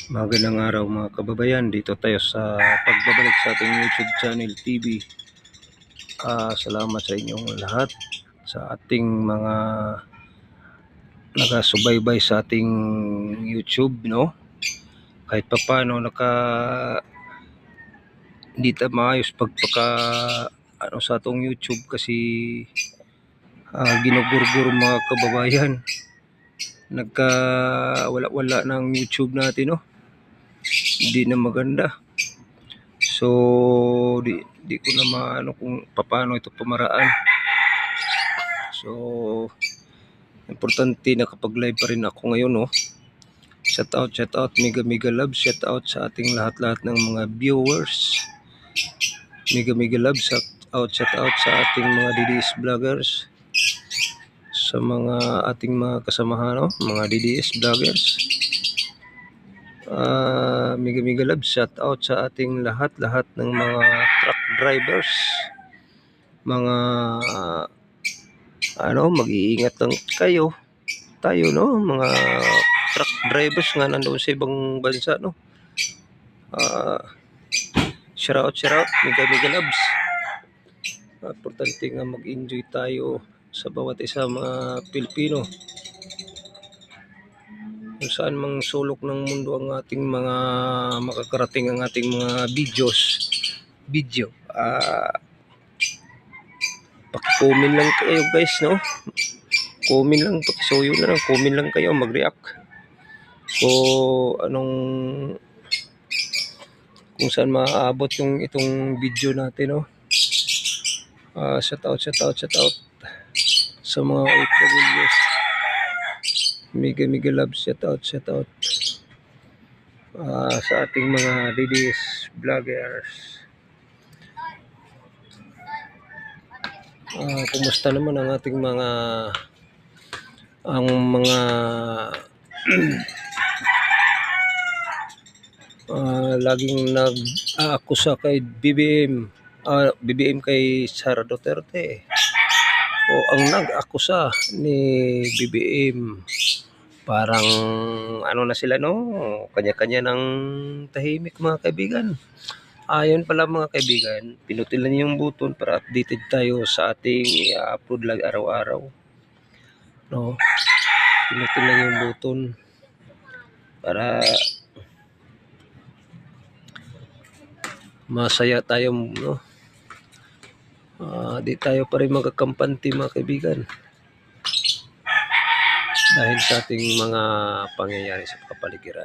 Magandang araw mga kababayan, dito tayo sa pagbabalik sa ating YouTube channel TV. Salamat sa inyong lahat, sa ating mga nagasubaybay sa ating YouTube, no? Kahit pa paano hindi tayo maayos pagpaka sa atong YouTube kasi ginugurgur mga kababayan. Wala ng YouTube natin, no? Hindi na maganda. So di ko na maano kung paano ito pamaraan. So importante nakapag-live pa rin ako ngayon, no. Shout out, mega love, shout out sa ating lahat ng mga viewers. Mega love, shout out sa ating mga DDS vloggers, sa mga ating mga kasamahan, no, mga DDS vloggers. Mega love, shout out sa ating lahat ng mga truck drivers, mga mag-iingat lang tayo, no, mga truck drivers nga nandoon sa ibang bansa, no. Shout out, mega loves. Importante nga mag-enjoy tayo sa bawat isa mga Pilipino. Kung saan mang sulok ng mundo ang ating mga makakarating ang ating mga video. Paki-comment lang kayo guys, no. Comment lang, pakisuyo na lang, comment lang kayo, mag-react kung saan maaabot yung itong video natin, no. Shout out sa mga OFWs. Mega love, shout out sa ating mga DDS vloggers. Kumusta naman ang ating mga laging nag-aakusa kay BBM kay Sara Duterte, o ang nag-akusa ni BBM, parang na sila, no, kanya-kanya ng tahimik mga kaibigan. Yun pala mga kaibigan, pinutin lang yung button para updated tayo sa ating i-upload lang araw-araw, no. Pinutin lang yung button para masaya tayo, no. Di tayo pa rin magkakampante mga kaibigan dahil sa ating mga pangyayari sa kapaligiran.